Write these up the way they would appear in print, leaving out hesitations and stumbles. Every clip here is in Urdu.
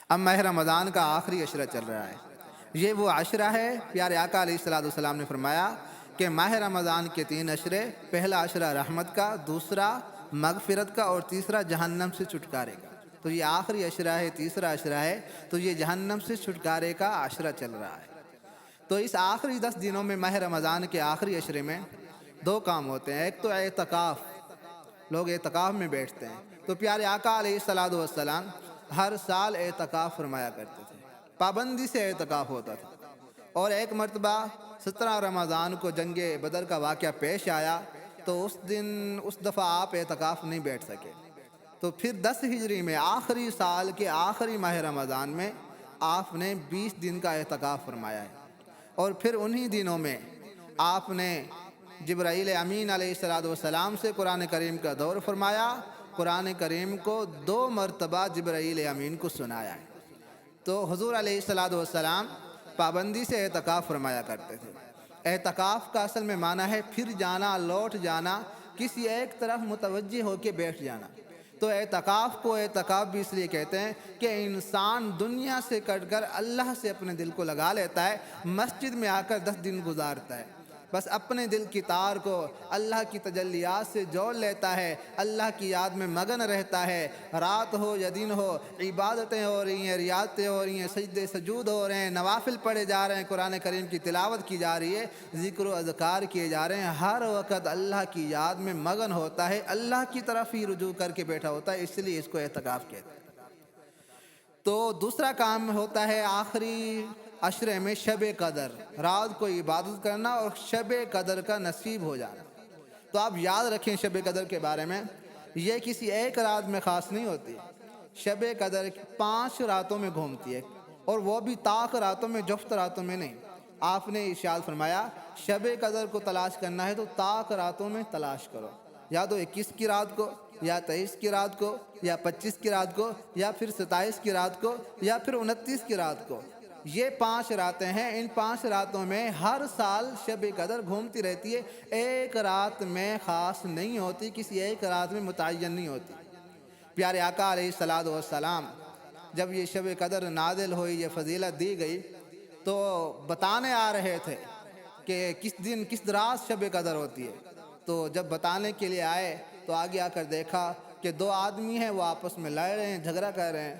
اب ماہ رمضان کا آخری عشرہ چل رہا ہے۔ یہ وہ عشرہ ہے، پیارے آقا علیہ الصلوۃ والسلام نے فرمایا کہ ماہ رمضان کے 3 عشرے، پہلا عشرہ رحمت کا، دوسرا مغفرت کا، اور تیسرا جہنم سے چھٹکارے کا۔ تو یہ آخری عشرہ ہے، تیسرا عشرہ ہے، تو یہ جہنم سے چھٹکارے کا عشرہ چل رہا ہے۔ تو اس آخری 10 دنوں میں، ماہ رمضان کے آخری عشرے میں 2 کام ہوتے ہیں۔ ایک تو اعتکاف، لوگ اعتکاف میں بیٹھتے ہیں۔ تو پیارے آقا علیہ الصلوۃ والسلام ہر سال اعتکاف فرمایا کرتے تھے، پابندی سے اعتکاف ہوتا تھا۔ اور ایک مرتبہ 17 رمضان کو جنگ بدر کا واقعہ پیش آیا، تو اس دفعہ آپ اعتکاف نہیں بیٹھ سکے۔ تو پھر 10 ہجری میں، آخری سال کے آخری ماہ رمضان میں، آپ نے 20 دن کا اعتکاف فرمایا ہے۔ اور پھر انہی دنوں میں آپ نے جبرائیل امین علیہ الصلوۃ والسلام سے قرآن کریم کا دور فرمایا، قرآن کریم کو 2 مرتبہ جبرائیل امین کو سنایا ہے۔ تو حضور علیہ الصلوۃ والسلام پابندی سے اعتکاف فرمایا کرتے تھے۔ اعتکاف کا اصل میں معنی ہے پھر جانا، لوٹ جانا، کسی ایک طرف متوجہ ہو کے بیٹھ جانا۔ تو اعتکاف کو اعتکاف بھی اس لیے کہتے ہیں کہ انسان دنیا سے کٹ کر اللہ سے اپنے دل کو لگا لیتا ہے، مسجد میں آ کر 10 دن گزارتا ہے، بس اپنے دل کی تار کو اللہ کی تجلیات سے جوڑ لیتا ہے، اللہ کی یاد میں مگن رہتا ہے۔ رات ہو یا دن ہو، عبادتیں ہو رہی ہیں، ریاضتیں ہو رہی ہیں، سجدے سجود ہو رہے ہیں، نوافل پڑھے جا رہے ہیں، قرآن کریم کی تلاوت کی جا رہی ہے، ذکر و اذکار کیے جا رہے ہیں، ہر وقت اللہ کی یاد میں مگن ہوتا ہے، اللہ کی طرف ہی رجوع کر کے بیٹھا ہوتا ہے، اس لیے اس کو اعتکاف کہتے ہیں۔ تو دوسرا کام ہوتا ہے آخری عشرے میں شب قدر، رات کو عبادت کرنا اور شب قدر کا نصیب ہو جانا۔ تو آپ یاد رکھیں شب قدر کے بارے میں، یہ کسی ایک رات میں خاص نہیں ہوتی۔ شب قدر 5 راتوں میں گھومتی ہے، اور وہ بھی طاق راتوں میں، جفت راتوں میں نہیں۔ آپ نے ارشاد فرمایا شب قدر کو تلاش کرنا ہے تو طاق راتوں میں تلاش کرو، یا تو 21 کی رات کو، یا 23 کی رات کو، یا 25 کی رات کو، یا پھر 27 کی رات کو، یا پھر 29 کی رات کو۔ یہ 5 راتیں ہیں، ان 5 راتوں میں ہر سال شب قدر گھومتی رہتی ہے، ایک رات میں خاص نہیں ہوتی، کسی ایک رات میں متعین نہیں ہوتی۔ پیارے آقا علیہ الصلوۃ والسلام جب یہ شب قدر نازل ہوئی، یہ فضیلت دی گئی، تو بتانے آ رہے تھے کہ کس دن کس رات شب قدر ہوتی ہے۔ تو جب بتانے کے لیے آئے تو آگے آ کر دیکھا کہ 2 آدمی ہیں، وہ آپس میں لڑ رہے ہیں، جھگڑا کر رہے ہیں۔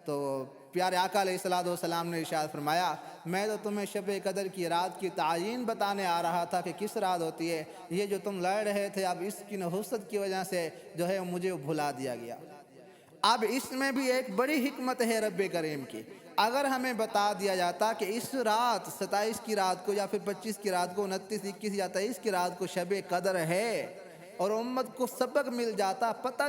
تو پیارے آقا علیہ الصلوۃ والسلام نے ارشاد فرمایا میں تو تمہیں شب قدر کی رات کی تعیین بتانے آ رہا تھا کہ کس رات ہوتی ہے، یہ جو تم لڑ رہے تھے اب اس کی نحوست کی وجہ سے جو ہے مجھے بھلا دیا گیا۔ اب اس میں بھی ایک بڑی حکمت ہے رب کریم کی۔ اگر ہمیں بتا دیا جاتا کہ اس رات 27 کی رات کو، یا پھر 25 کی رات کو، 29، 21 یا 23 کی رات کو شب قدر ہے، اور امت کو سبق مل جاتا، پتہ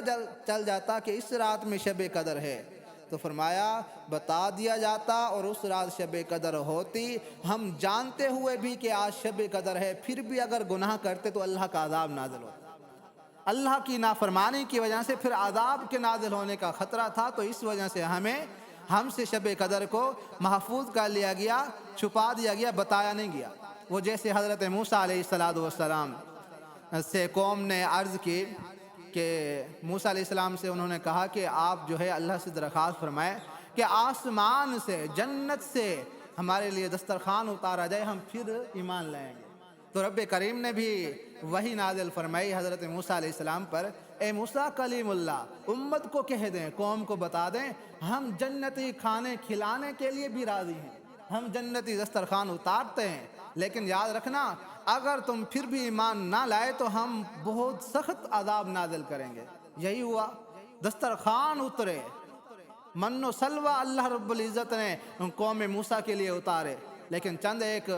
چل جاتا کہ اس رات میں شب قدر ہے، تو فرمایا بتا دیا جاتا اور اس رات شب قدر ہوتی، ہم جانتے ہوئے بھی کہ آج شب قدر ہے، پھر بھی اگر گناہ کرتے تو اللہ کا عذاب نازل ہوتا، اللہ کی نافرمانی کی وجہ سے پھر عذاب کے نازل ہونے کا خطرہ تھا۔ تو اس وجہ سے ہم سے شب قدر کو محفوظ کر لیا گیا، چھپا دیا گیا، بتایا نہیں گیا۔ وہ جیسے حضرت موسیٰ علیہ السلام سے قوم نے عرض کی کہ موسیٰ علیہ السلام سے انہوں نے کہا کہ آپ جو ہے اللہ سے درخواست فرمائیں کہ آسمان سے، جنت سے ہمارے لیے دسترخوان اتارا جائے، ہم پھر ایمان لائیں گے۔ تو رب کریم نے بھی وحی نازل فرمائی حضرت موسیٰ علیہ السلام پر، اے موسیٰ کلیم اللہ، امت کو کہہ دیں، قوم کو بتا دیں، ہم جنتی کھانے کھلانے کے لیے بھی راضی ہیں، ہم جنتی دسترخوان اتارتے ہیں، لیکن یاد رکھنا اگر تم پھر بھی ایمان نہ لائے تو ہم بہت سخت عذاب نازل کریں گے۔ یہی ہوا، دسترخوان اترے، من و سلوہ اللہ رب العزت نے قوم موسیٰ کے لیے اتارے، لیکن چند ایک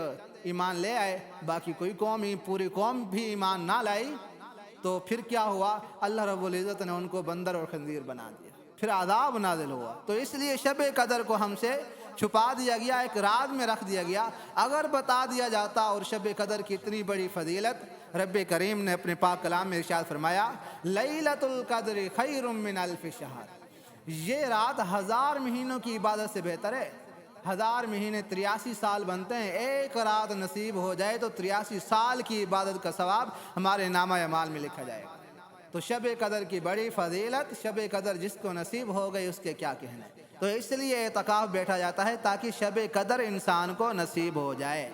ایمان لے آئے، باقی کوئی پوری قوم بھی ایمان نہ لائی۔ تو پھر کیا ہوا، اللہ رب العزت نے ان کو بندر اور خنزیر بنا دیا، پھر عذاب نازل ہوا۔ تو اس لیے شب قدر کو ہم سے چھپا دیا گیا، ایک راز میں رکھ دیا گیا۔ اگر بتا دیا جاتا، اور شب قدر کی اتنی بڑی فضیلت رب کریم نے اپنے پاک کلام میں ارشاد فرمایا لیلۃ القدر خیر من الف شہر، یہ رات 1000 مہینوں کی عبادت سے بہتر ہے۔ 1000 مہینے 83 سال بنتے ہیں، ایک رات نصیب ہو جائے تو 83 سال کی عبادت کا ثواب ہمارے نامہ اعمال میں لکھا جائے گا۔ تو شب قدر کی بڑی فضیلت، شب قدر جس کو نصیب ہو گئی اس کے کیا کہنے۔ تو اس لیے اعتکاف بیٹھا جاتا ہے تاکہ شب قدر انسان کو نصیب ہو جائے۔